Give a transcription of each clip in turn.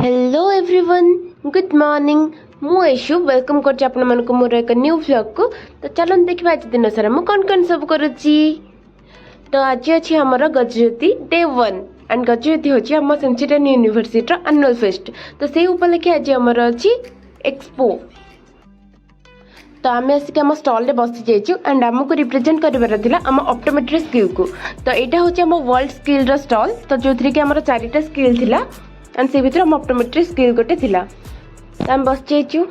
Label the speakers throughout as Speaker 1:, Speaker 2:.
Speaker 1: Hello everyone, good morning. मु ऐशु welcome करछि आपन मन को मोर एक न्यू व्लॉग को। तो चलन देखिबा आज दिन सारा मु कौन सब करूछि। तो आज अछि हमर गजयती डे 1 एंड गजयती होछि हम सेंचुरियन यूनिवर्सिटी एनुअल फेस्ट। तो से उपलक्षे आज हमर अछि एक्सपो। तो आम आसिक आम स्टल रे बसी जाइछु एंड आमको रिप्रेजेंट करिवार थिला आम ऑप्टोमेट्री स्किल को। तो एटा होछि आम वर्ल्ड स्किल रो स्टल। तो जोथि के हमर चारिटा स्किल थिला एंड से भीतर हम ऑप्टोमेट्री स्किल गोटे थिला। तो आम बस जाइछु।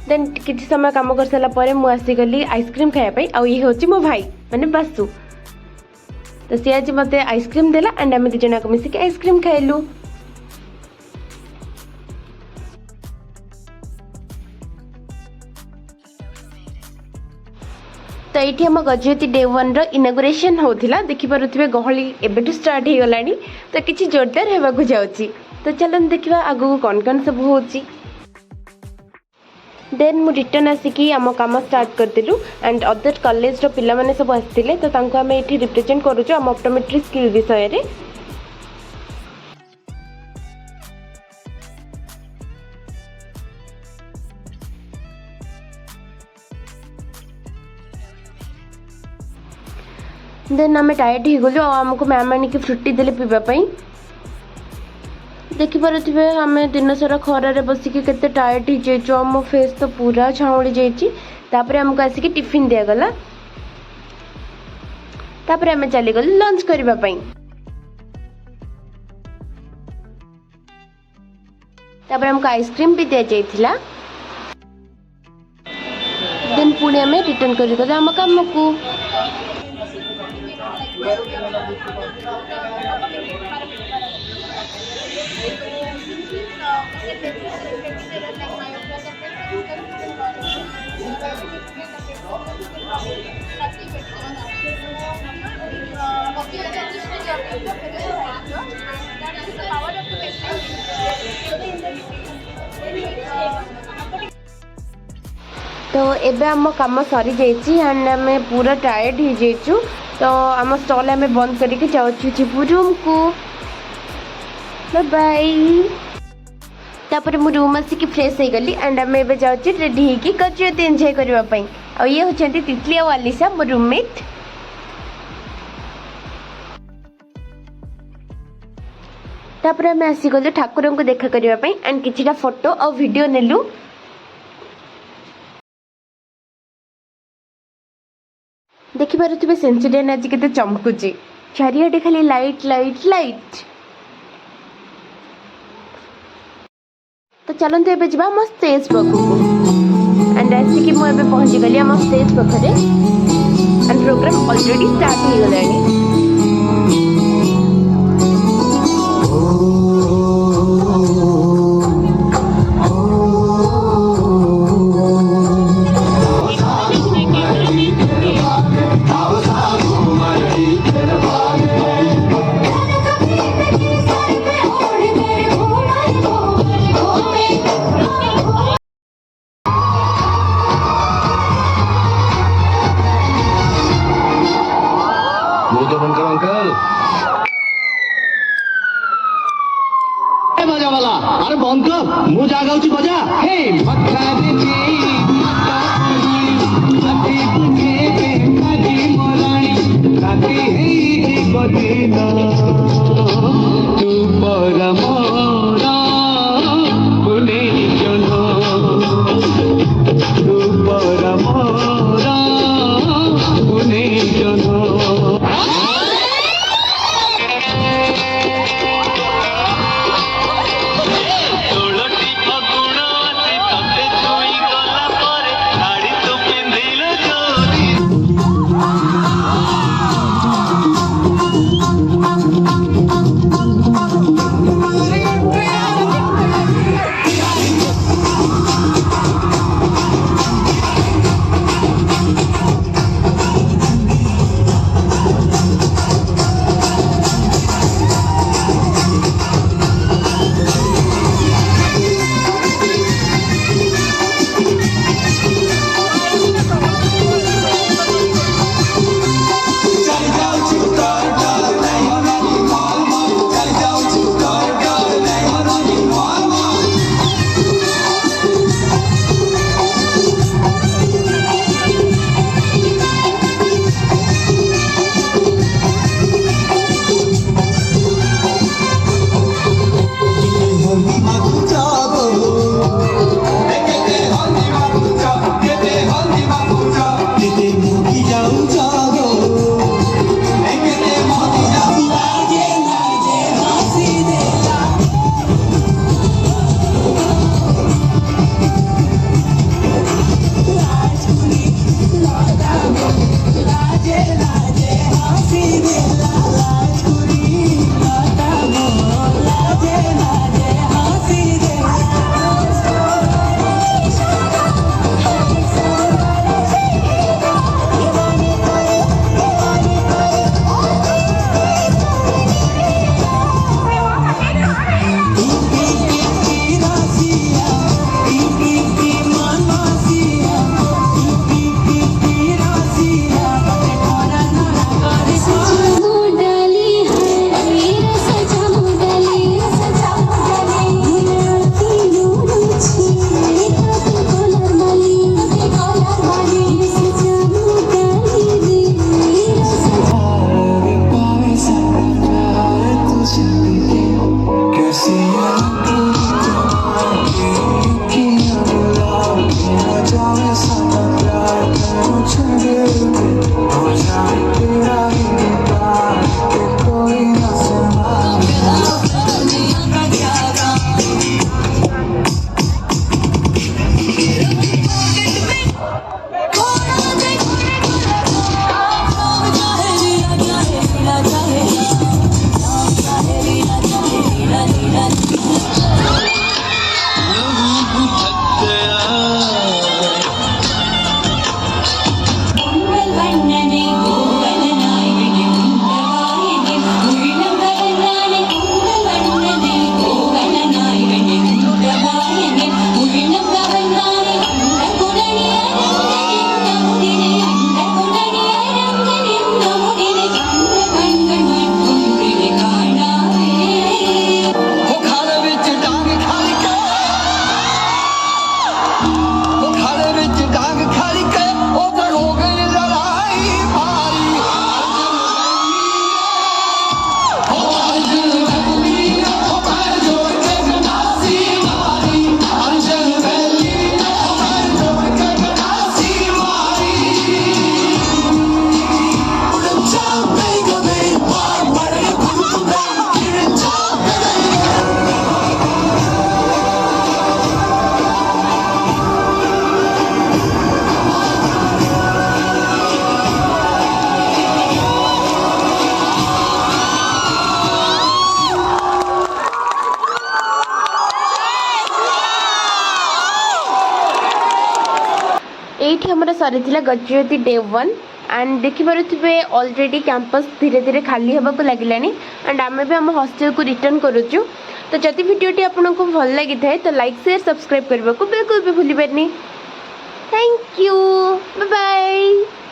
Speaker 1: देन किछि समय काम कर साला परे मु आसी गली आइसक्रीम खाया पई। आ ये होछि मो भाई माने बासु। तो से आज मते आइसक्रीम देला एंड आम दिजना को मिसी के आइसक्रीम खाइलु। तो ये आम गजयती डे 1 रो इनागुरेशन होथिला। देखि पारुथिबे गहली एबेटू स्टार्ट हे गलानी। तो किछि जोरदार हेबाकू जाउची। तो चलन देखिबा आगु कौन सब होची। देन मु रिटर्न आसिकी आम काम स्टार्ट करदिलु एंड अदर कॉलेज रो पिला माने सब आस्तिले। तो तांको आमे एठी रिप्रेजेंट करूछु आम ऑप्टोमेट्री स्किल विषय रे। देन आम टायर्ड हो गलु। आमको मैम आनिक फ्रुटी देले पीवा पई। देखि पारुथिबे आमे दिन सारा खरा रे बसिके केते टायर्ड हो जाइछो। आम फेस तो पूरा छाउली जाइछि। तापरे हमको आसिके टिफिन दिया गला। तापरे आमे चली गली लंच करबा पई। तापरे हमको आइसक्रीम भी दिया जाइथिला। देन पुणे आमे रिटर्न करि गला हम काम को। तो एबे आम काम सरी जाइछि एंड आमे पूरा टायर्ड हो जाइछु। तो आम स्टॉल आमे बंद करके जाउछु रूम को। Bye bye. तापर मु रूम आसिक फ्रेश हो गली एंड आमे एबे जाउछु रेडी होके गजयती एंजॉय करबा पई। आ ये होचंती तितली और अलिसा मो रूममेट। तापर आमे आसी गले ठाकुर को देखा करबा पई एंड किछिटा फोटो और वीडियो नेलु। देखि पारुथिबे सेंचुरियन आज केते चमकुची। चारियाडे खाली लाइट लाइट लाइट। तो चलते एबे जिबा हम स्टेज पखु एंड आसी कि मु एबे पहुंची गली हम स्टेज पखरे एंड प्रोग्राम ऑलरेडी स्टार्ट हो गलानी।
Speaker 2: बजा वाला अरे बंद कर मु जा गाउची बजा हे भक्ता देवी अति तुझे अति मोराणी राती हे बदिना तू परमोरा पुने जनो तू परमोरा पुने जनो।
Speaker 1: ये आमर सरी गजपति डे 1 एंड देखिपे ऑलरेडी कैंपस धीरे धीरे खाली होगा लगे एंड आम भी आम हॉस्टल को रिटर्न करुचु। तो जदि वीडियोटी आपको भल लगी थाए तो लाइक शेयर सब्सक्राइब करने को बिल्कुल भी भूल थैंक यू बाय बाय।